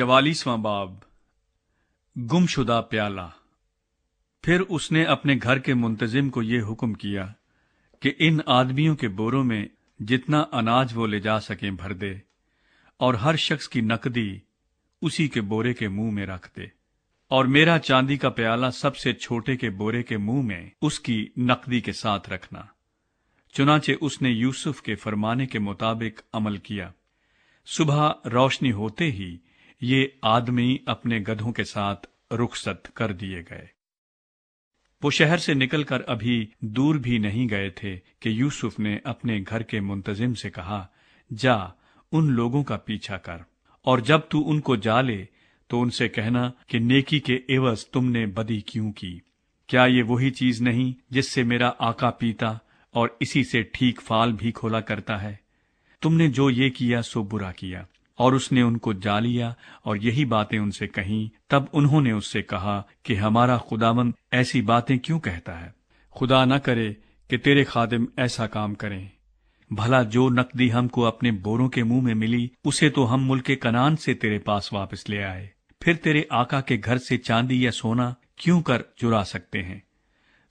44واں باب گمشدہ پیالہ۔ پھر اس نے اپنے گھر کے منتظم کو یہ حکم کیا کہ ان آدمیوں کے بوروں میں جتنا اناج وہ لے جا سکیں بھر دے، اور ہر شخص کی نقدی اسی کے بورے کے منہ میں رکھ دے، اور میرا چاندی کا پیالہ سب سے چھوٹے کے بورے کے منہ میں اس کی نقدی کے ساتھ رکھنا۔ چنانچہ اس نے یوسف کے فرمانے کے مطابق عمل کیا۔ صبح روشنی ہوتے ہی یہ آدمی اپنے گدھوں کے ساتھ رخصت کر دیے گئے۔ وہ شہر سے نکل کر ابھی دور بھی نہیں گئے تھے کہ یوسف نے اپنے گھر کے منتظم سے کہا، جا ان لوگوں کا پیچھا کر، اور جب تو ان کو جا لے تو ان سے کہنا کہ نیکی کے عوض تم نے بدی کیوں کی؟ کیا یہ وہی چیز نہیں جس سے میرا آقا پیتا اور اسی سے ٹھیک فال بھی کھولا کرتا ہے؟ تم نے جو یہ کیا سو برا کیا۔ اور اس نے ان کو جا لیا اور یہی باتیں ان سے کہیں۔ تب انہوں نے اس سے کہا کہ ہمارا خداوند ایسی باتیں کیوں کہتا ہے؟ خدا نہ کرے کہ تیرے خادم ایسا کام کریں۔ بھلا جو نقدی ہم کو اپنے بوروں کے منہ میں ملی اسے تو ہم ملک کنعان سے تیرے پاس واپس لے آئے، پھر تیرے آقا کے گھر سے چاندی یا سونا کیوں کر چرا سکتے ہیں؟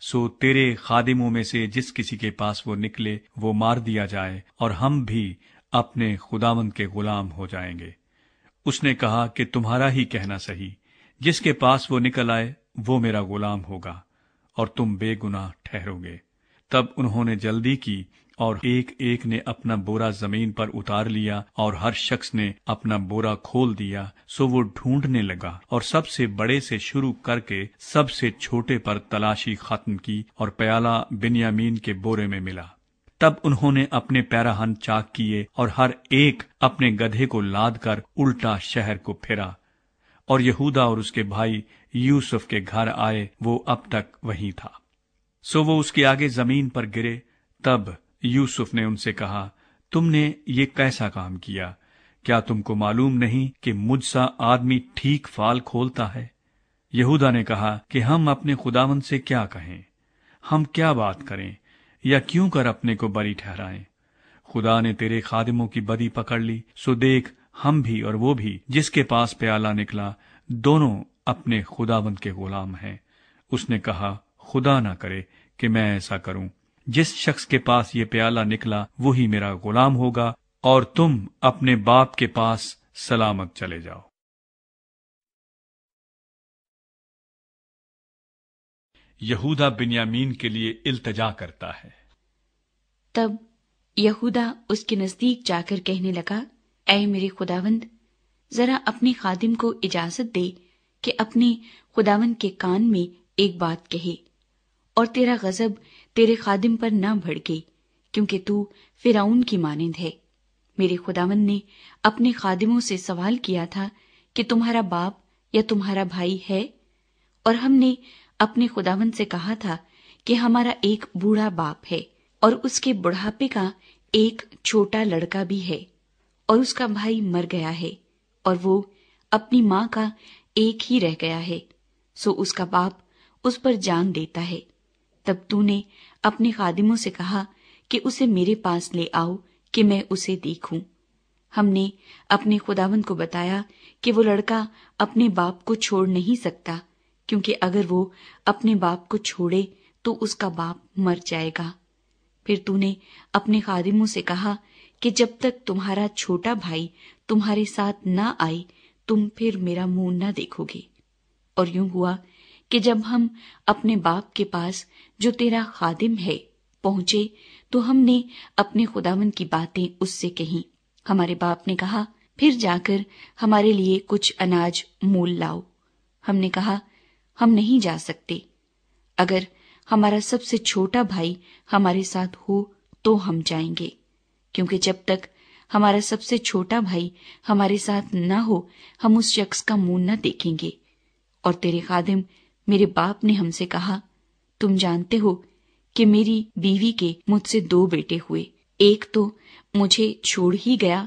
سو تیرے خادموں میں سے جس کسی کے پاس وہ نکلے وہ مار دیا جائے، اور ہم بھی اپنے خداوند کے غلام ہو جائیں گے۔ اس نے کہا کہ تمہارا ہی کہنا صحیح، جس کے پاس وہ نکل آئے وہ میرا غلام ہوگا، اور تم بے گناہ ٹھہرو گے۔ تب انہوں نے جلدی کی، اور ایک ایک نے اپنا بورا زمین پر اتار لیا، اور ہر شخص نے اپنا بورا کھول دیا۔ سو وہ ڈھونڈنے لگا، اور سب سے بڑے سے شروع کر کے سب سے چھوٹے پر تلاشی ختم کی، اور پیالہ بنیامین کے بورے میں ملا۔ تب انہوں نے اپنے پیراہن چاک کیے، اور ہر ایک اپنے گدھے کو لاد کر الٹا شہر کو پھرا، اور یہودا اور اس کے بھائی یوسف کے گھر آئے، وہ اب تک وہیں تھا۔ سو وہ اس کے آگے زمین پر گرے۔ تب یوسف نے ان سے کہا، تم نے یہ کیسا کام کیا؟ کیا تم کو معلوم نہیں کہ مجھ سا آدمی ٹھیک فال کھولتا ہے؟ یہودا نے کہا کہ ہم اپنے خداوند سے کیا کہیں؟ ہم کیا بات کریں یا کیوں کر اپنے کو بری ٹھہرائیں؟ خدا نے تیرے خادموں کی بدی پکڑ لی، سو دیکھ ہم بھی اور وہ بھی جس کے پاس پیالہ نکلا دونوں اپنے خداوند کے غلام ہیں۔ اس نے کہا، خدا نہ کرے کہ میں ایسا کروں۔ جس شخص کے پاس یہ پیالہ نکلا وہی میرا غلام ہوگا، اور تم اپنے باپ کے پاس سلامت چلے جاؤ۔ یہودا بنیامین کے لیے التجا کرتا ہے۔ تب یہودا اس کے نزدیک جا کر کہنے لگا، اے میرے خداوند، ذرا اپنے خادم کو اجازت دے کہ اپنے خداوند کے کان میں ایک بات کہے، اور تیرا غضب تیرے خادم پر نہ بھڑکے، کیونکہ تو فرعون کی مانند ہے۔ میرے خداوند نے اپنے خادموں سے سوال کیا تھا کہ تمہارا باپ یا تمہارا بھائی ہے؟ اور ہم نے اپنے خداوند سے کہا تھا کہ ہمارا ایک بوڑھا باپ ہے، اور اس کے بڑھاپے کا ایک چھوٹا لڑکا بھی ہے، اور اس کا بھائی مر گیا ہے، اور وہ اپنی ماں کا ایک ہی رہ گیا ہے، سو اس کا باپ اس پر جان دیتا ہے۔ تب تو نے اپنے خادموں سے کہا کہ اسے میرے پاس لے آؤ کہ میں اسے دیکھوں۔ ہم نے اپنے خداوند کو بتایا کہ وہ لڑکا اپنے باپ کو چھوڑ نہیں سکتا، کیونکہ اگر وہ اپنے باپ کو چھوڑے تو اس کا باپ مر جائے گا۔ پھر تو نے اپنے خادموں سے کہا کہ جب تک تمہارا چھوٹا بھائی تمہارے ساتھ نہ آئے تم پھر میرا منہ نہ دیکھو گے۔ اور یوں ہوا کہ جب ہم اپنے باپ کے پاس جو تیرا خادم ہے پہنچے تو ہم نے اپنے خداوند کی باتیں اس سے کہیں۔ ہمارے باپ نے کہا، پھر جا کر ہمارے لیے کچھ اناج مول لاؤ۔ ہم نے کہا، ہم نہیں جا سکتے۔ اگر ہمارا سب سے چھوٹا بھائی ہمارے ساتھ ہو تو ہم جائیں گے، کیونکہ جب تک ہمارا سب سے چھوٹا بھائی ہمارے ساتھ نہ ہو ہم اس شخص کا منہ نہ دیکھیں گے۔ اور تیرے خادم میرے باپ نے ہم سے کہا، تم جانتے ہو کہ میری بیوی کے مجھ سے 2 بیٹے ہوئے، ایک تو مجھے چھوڑ ہی گیا،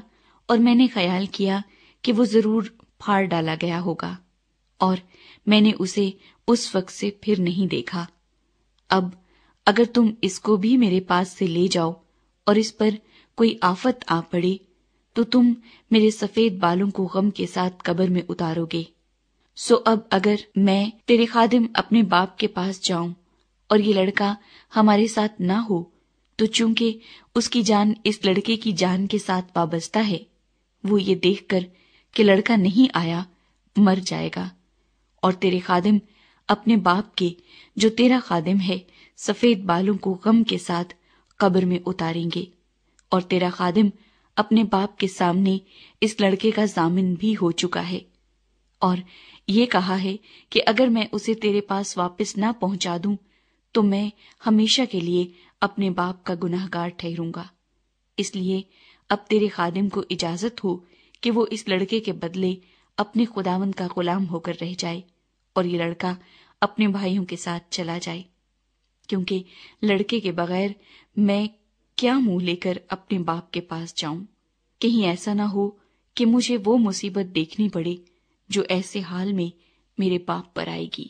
اور میں نے خیال کیا کہ وہ ضرور پھاڑ ڈالا گیا ہوگا، اور میں نے اسے اس وقت سے پھر نہیں دیکھا۔ اب اگر تم اس کو بھی میرے پاس سے لے جاؤ اور اس پر کوئی آفت آ پڑے تو تم میرے سفید بالوں کو غم کے ساتھ قبر میں اتارو گے۔ سو اب اگر میں تیرے خادم اپنے باپ کے پاس جاؤں اور یہ لڑکا ہمارے ساتھ نہ ہو، تو چونکہ اس کی جان اس لڑکے کی جان کے ساتھ وابستہ ہے، وہ یہ دیکھ کر کہ لڑکا نہیں آیا مر جائے گا، اور تیرے خادم اپنے باپ کے جو تیرا خادم ہے سفید بالوں کو غم کے ساتھ قبر میں اتاریں گے، اور تیرا خادم اپنے باپ کے سامنے اس لڑکے کا ضامن بھی ہو چکا ہے، اور یہ کہا ہے کہ اگر میں اسے تیرے پاس واپس نہ پہنچا دوں تو میں ہمیشہ کے لیے اپنے باپ کا گناہگار ٹھہروں گا۔ اس لیے اب تیرے خادم کو اجازت ہو کہ وہ اس لڑکے کے بدلے اپنے خداوند کا غلام ہو کر رہ جائے، اور یہ لڑکا اپنے بھائیوں کے ساتھ چلا جائے، کیونکہ لڑکے کے بغیر میں کیا منہ لے کر اپنے باپ کے پاس جاؤں؟ کہیں ایسا نہ ہو کہ مجھے وہ مصیبت دیکھنی پڑے جو ایسے حال میں میرے باپ پر آئے گی۔